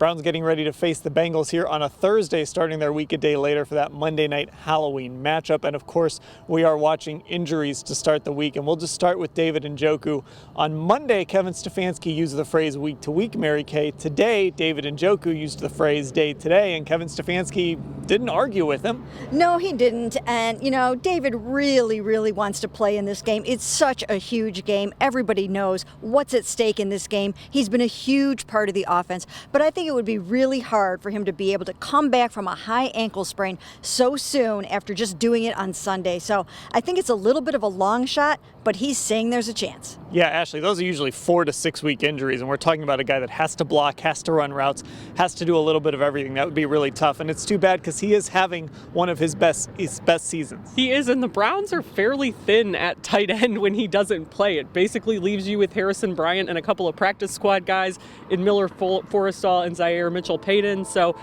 Browns getting ready to face the Bengals here on a Thursday, starting their week a day later for that Monday night Halloween matchup. And of course, we are watching injuries to start the week. And we'll just start with David Njoku. On Monday, Kevin Stefanski used the phrase week to week, Mary Kay. Today, David Njoku used the phrase day to day, and Kevin Stefanski didn't argue with him. No, he didn't. And, you know, David really wants to play in this game. It's such a huge game. Everybody knows what's at stake in this game. He's been a huge part of the offense. But I think it would be really hard for him to be able to come back from a high ankle sprain so soon after just doing it on Sunday. So I think it's a little bit of a long shot, but he's saying there's a chance. Yeah, Ashley, those are usually 4 to 6 week injuries, and we're talking about a guy that has to block, has to run routes, has to do a little bit of everything. That would be really tough, and it's too bad because he is having one of his best seasons. He is, and the Browns are fairly thin at tight end when he doesn't play. It basically leaves you with Harrison Bryant and a couple of practice squad guys in Miller Forrestall and Zaire Mitchell-Payton. So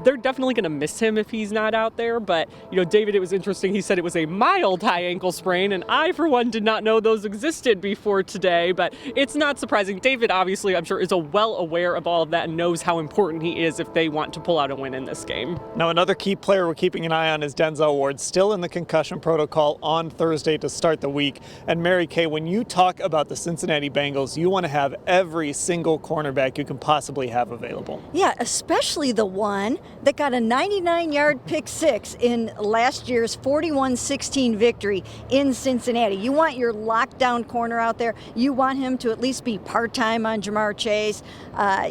they're definitely going to miss him if he's not out there. But, you know, David, it was interesting. He said it was a mild high ankle sprain, and I, for one, did not know those existed before today. But it's not surprising. David, obviously, I'm sure, is well aware of all of that and knows how important he is if they want to pull out a win in this game. Now, another key player we're keeping an eye on is Denzel Ward, still in the concussion protocol on Thursday to start the week. And Mary Kay, when you talk about the Cincinnati Bengals, you want to have every single cornerback you can possibly have available. Yeah, especially the one that got a 99-yard pick six in last year's 41-16 victory in Cincinnati. You want your lockdown corner out there. You want him to at least be part-time on Jamar Chase.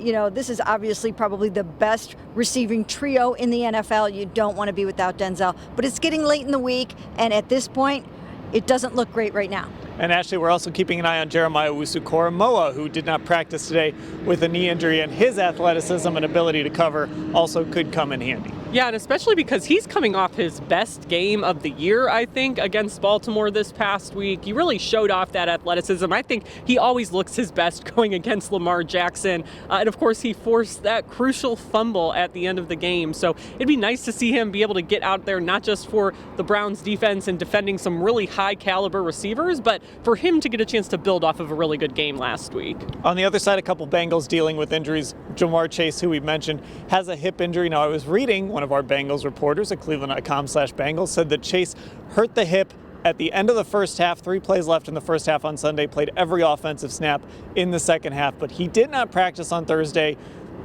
You know, this is obviously probably the best receiving trio in the NFL. You don't want to be without Denzel, but it's getting late in the week, and at this point, it doesn't look great right now. And Ashley, we're also keeping an eye on Jeremiah Owusu-Koramoah, who did not practice today with a knee injury, and his athleticism and ability to cover also could come in handy. Yeah, and especially because he's coming off his best game of the year, I think, against Baltimore this past week. He really showed off that athleticism. I think he always looks his best going against Lamar Jackson. And of course, he forced that crucial fumble at the end of the game. So it'd be nice to see him be able to get out there, not just for the Browns defense and defending some really high caliber receivers, but for him to get a chance to build off of a really good game last week. On the other side, a couple Bengals dealing with injuries. Jamar Chase, who we mentioned, has a hip injury. Now, I was reading one of our Bengals reporters at cleveland.com/Bengals said that Chase hurt the hip at the end of the first half. 3 plays left in the first half on Sunday, played every offensive snap in the second half, but he did not practice on Thursday.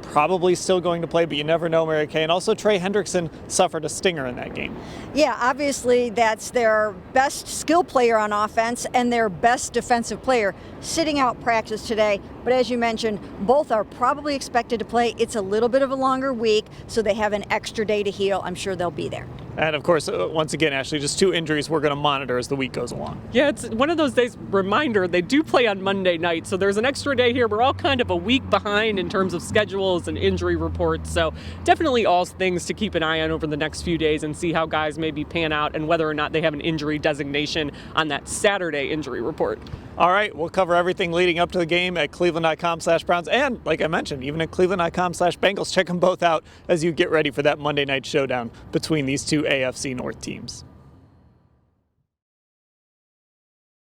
Probably still going to play, but you never know, Mary Kay. And also Trey Hendrickson suffered a stinger in that game. Yeah, obviously that's their best skill player on offense and their best defensive player sitting out practice today. But as you mentioned, both are probably expected to play. It's a little bit of a longer week, so they have an extra day to heal. I'm sure they'll be there. And of course, once again, Ashley, just 2 injuries we're going to monitor as the week goes along. Yeah, it's one of those days, reminder, they do play on Monday night, so there's an extra day here. We're all kind of a week behind in terms of schedules and injury reports, so definitely all things to keep an eye on over the next few days and see how guys maybe pan out and whether or not they have an injury designation on that Saturday injury report. All right, we'll cover everything leading up to the game at cleveland.com/Browns and, like I mentioned, even at cleveland.com/Bengals. Check them both out as you get ready for that Monday night showdown between these two AFC North teams.